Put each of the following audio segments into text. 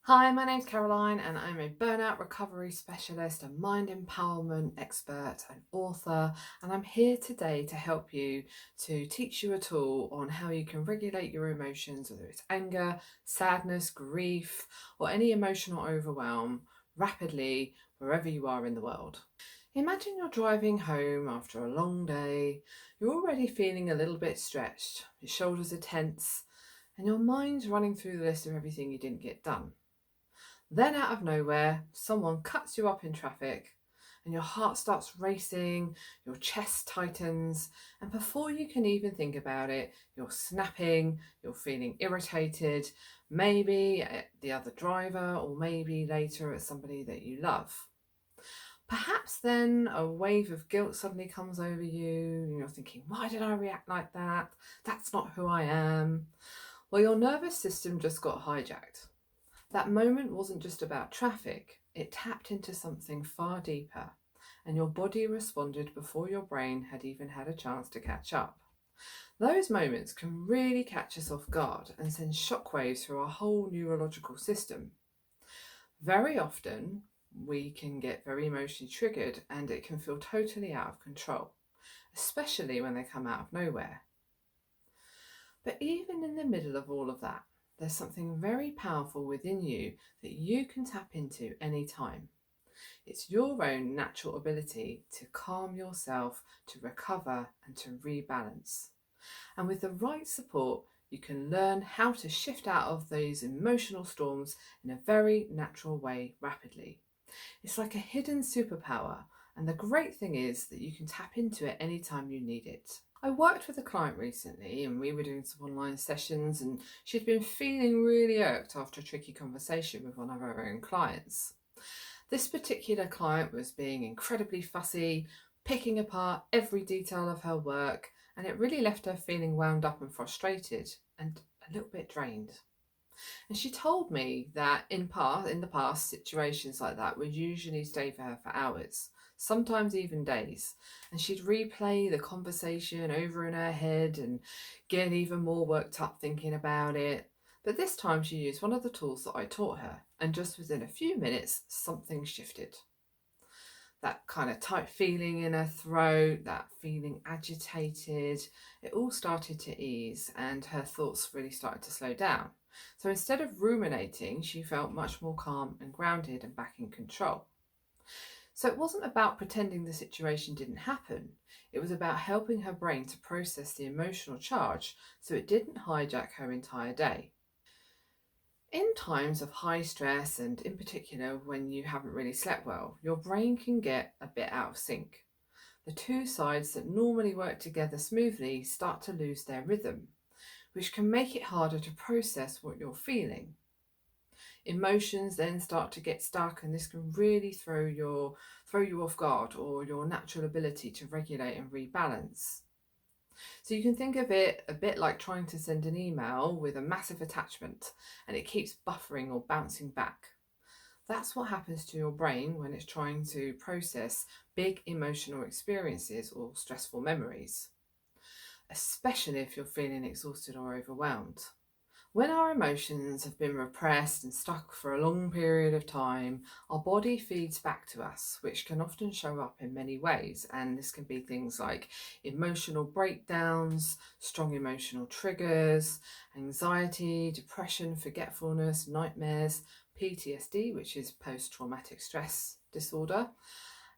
Hi, my name's Caroline and I'm a burnout recovery specialist, a mind empowerment expert, an author, and I'm here today to help you to teach you a tool on how you can regulate your emotions, whether it's anger, sadness, grief, or any emotional overwhelm rapidly wherever you are in the world. Imagine you're driving home after a long day, you're already feeling a little bit stretched, your shoulders are tense, and your mind's running through the list of everything you didn't get done. Then, out of nowhere, someone cuts you up in traffic and your heart starts racing, your chest tightens, and before you can even think about it, you're snapping, you're feeling irritated, maybe at the other driver, or maybe later at somebody that you love. Perhaps then a wave of guilt suddenly comes over you, and you're thinking, why did I react like that? That's not who I am. Well, your nervous system just got hijacked. That moment wasn't just about traffic, it tapped into something far deeper, and your body responded before your brain had even had a chance to catch up. Those moments can really catch us off guard and send shockwaves through our whole neurological system. Very often, we can get very emotionally triggered and it can feel totally out of control, especially when they come out of nowhere. But even in the middle of all of that, there's something very powerful within you that you can tap into anytime. It's your own natural ability to calm yourself, to recover, and to rebalance. And with the right support, you can learn how to shift out of those emotional storms in a very natural way rapidly. It's like a hidden superpower, and the great thing is that you can tap into it anytime you need it. I worked with a client recently and we were doing some online sessions, and she'd been feeling really irked after a tricky conversation with one of her own clients. This particular client was being incredibly fussy, picking apart every detail of her work, and it really left her feeling wound up and frustrated and a little bit drained. And she told me that in the past, situations like that would usually stay for her for hours, sometimes even days. And she'd replay the conversation over in her head and get even more worked up thinking about it. But this time she used one of the tools that I taught her, and just within a few minutes, something shifted. That kind of tight feeling in her throat, that feeling agitated, it all started to ease and her thoughts really started to slow down. So instead of ruminating, she felt much more calm and grounded and back in control. So it wasn't about pretending the situation didn't happen. It was about helping her brain to process the emotional charge so it didn't hijack her entire day. In times of high stress, and in particular when you haven't really slept well, your brain can get a bit out of sync. The two sides that normally work together smoothly start to lose their rhythm, which can make it harder to process what you're feeling. Emotions then start to get stuck, and this can really throw you off guard or your natural ability to regulate and rebalance. So you can think of it a bit like trying to send an email with a massive attachment and it keeps buffering or bouncing back. That's what happens to your brain when it's trying to process big emotional experiences or stressful memories, especially if you're feeling exhausted or overwhelmed. When our emotions have been repressed and stuck for a long period of time, our body feeds back to us, which can often show up in many ways. And this can be things like emotional breakdowns, strong emotional triggers, anxiety, depression, forgetfulness, nightmares, PTSD, which is post traumatic stress disorder.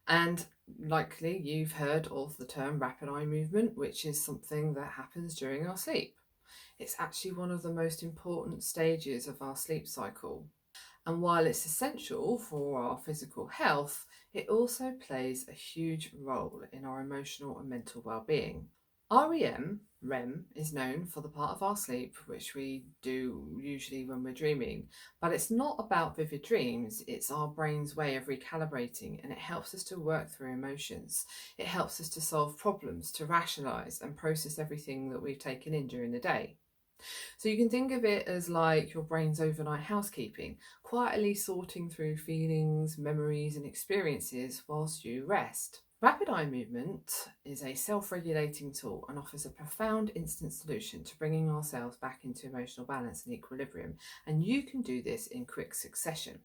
And likely you've heard of the term rapid eye movement, which is something that happens during our sleep. It's actually one of the most important stages of our sleep cycle. And while it's essential for our physical health, it also plays a huge role in our emotional and mental well-being. REM is known for the part of our sleep which we do usually when we're dreaming, but it's not about vivid dreams, it's our brain's way of recalibrating, and it helps us to work through emotions. It helps us to solve problems, to rationalize and process everything that we've taken in during the day. So you can think of it as like your brain's overnight housekeeping, quietly sorting through feelings, memories, and experiences whilst you rest. Rapid eye movement is a self-regulating tool and offers a profound instant solution to bringing ourselves back into emotional balance and equilibrium. And you can do this in quick succession.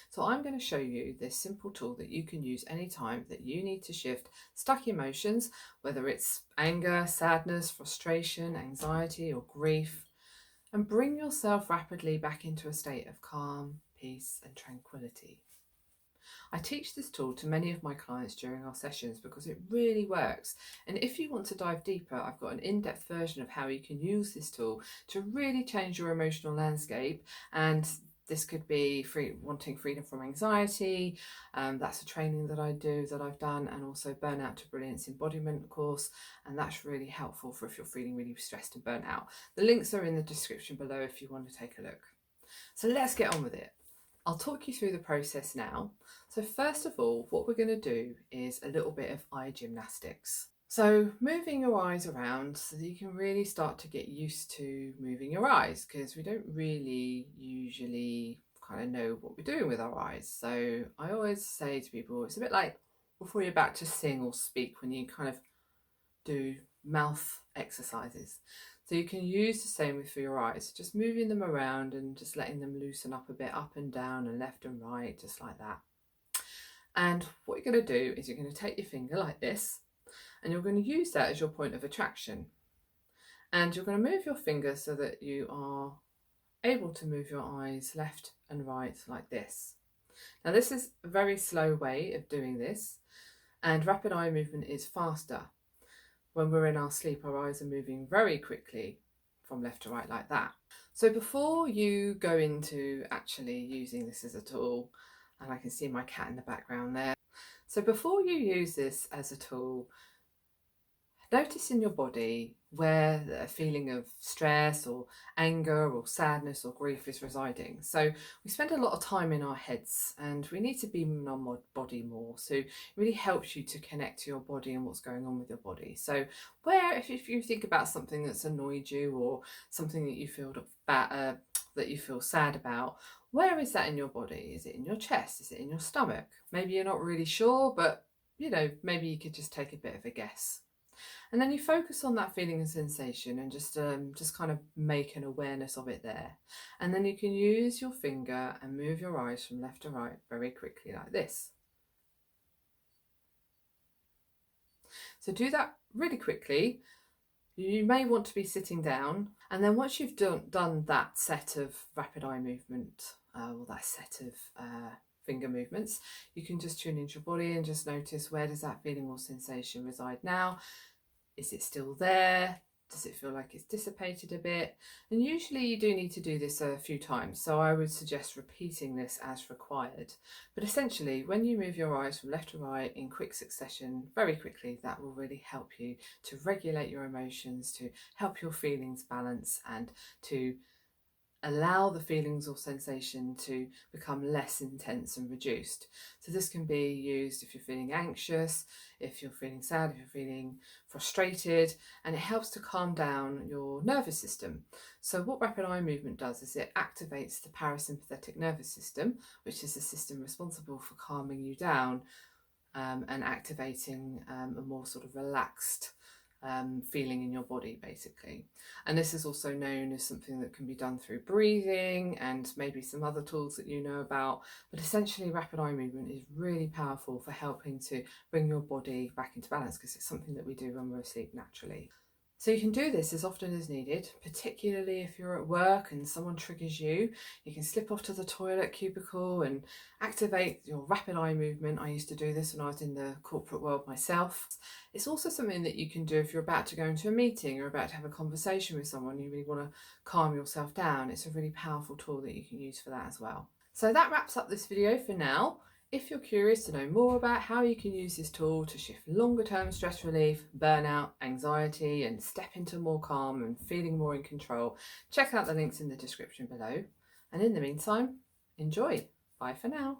So I'm going to show you this simple tool that you can use anytime that you need to shift stuck emotions, whether it's anger, sadness, frustration, anxiety, or grief, and bring yourself rapidly back into a state of calm, peace, and tranquility. I teach this tool to many of my clients during our sessions because it really works. And if you want to dive deeper, I've got an in-depth version of how you can use this tool to really change your emotional landscape. And this could be wanting freedom from anxiety. That's a training that I do, that I've done, and also Burnout to Brilliance Embodiment course. And that's really helpful for if you're feeling really stressed and burnt out. The links are in the description below if you want to take a look. So let's get on with it. I'll talk you through the process now. So first of all, what we're going to do is a little bit of eye gymnastics. So moving your eyes around so that you can really start to get used to moving your eyes, because we don't really usually kind of know what we're doing with our eyes. So I always say to people, it's a bit like before you're about to sing or speak, when you kind of do mouth exercises. So you can use the same for your eyes, just moving them around and just letting them loosen up a bit, up and down and left and right, just like that. And what you're going to do is you're going to take your finger like this, and you're going to use that as your point of attraction. And you're going to move your finger so that you are able to move your eyes left and right like this. Now this is a very slow way of doing this, and rapid eye movement is faster. When we're in our sleep, our eyes are moving very quickly from left to right like that. So before you go into actually using this as a tool, and I can see my cat in the background there. So before you use this as a tool, notice in your body where a feeling of stress or anger or sadness or grief is residing. So we spend a lot of time in our heads, and we need to be in our body more. So it really helps you to connect to your body and what's going on with your body. So if you think about something that's annoyed you, or something that you feel that you feel sad about, where is that in your body? Is it in your chest? Is it in your stomach? Maybe you're not really sure, but maybe you could just take a bit of a guess. And then you focus on that feeling and sensation, and just kind of make an awareness of it there. And then you can use your finger and move your eyes from left to right very quickly like this. So do that really quickly. You may want to be sitting down, and then once you've done that set of rapid eye movement, or that set of finger movements, you can just tune into your body and just notice, where does that feeling or sensation reside now? Is it still there? Does it feel like it's dissipated a bit? And usually you do need to do this a few times, so I would suggest repeating this as required. But essentially, when you move your eyes from left to right in quick succession, very quickly, that will really help you to regulate your emotions, to help your feelings balance, and to allow the feelings or sensation to become less intense and reduced. So this can be used if you're feeling anxious, if you're feeling sad, if you're feeling frustrated, and it helps to calm down your nervous system. So what rapid eye movement does is it activates the parasympathetic nervous system, which is the system responsible for calming you down, and activating a more sort of relaxed feeling in your body, basically. And this is also known as something that can be done through breathing and maybe some other tools that you know about. But essentially, rapid eye movement is really powerful for helping to bring your body back into balance, because it's something that we do when we're asleep naturally. So you can do this as often as needed, particularly if you're at work and someone triggers you. You can slip off to the toilet cubicle and activate your rapid eye movement. I used to do this when I was in the corporate world myself. It's also something that you can do if you're about to go into a meeting or about to have a conversation with someone. You really want to calm yourself down. It's a really powerful tool that you can use for that as well. So that wraps up this video for now. If you're curious to know more about how you can use this tool to shift longer term stress relief, burnout, anxiety, and step into more calm and feeling more in control, check out the links in the description below. And in the meantime, enjoy. Bye for now.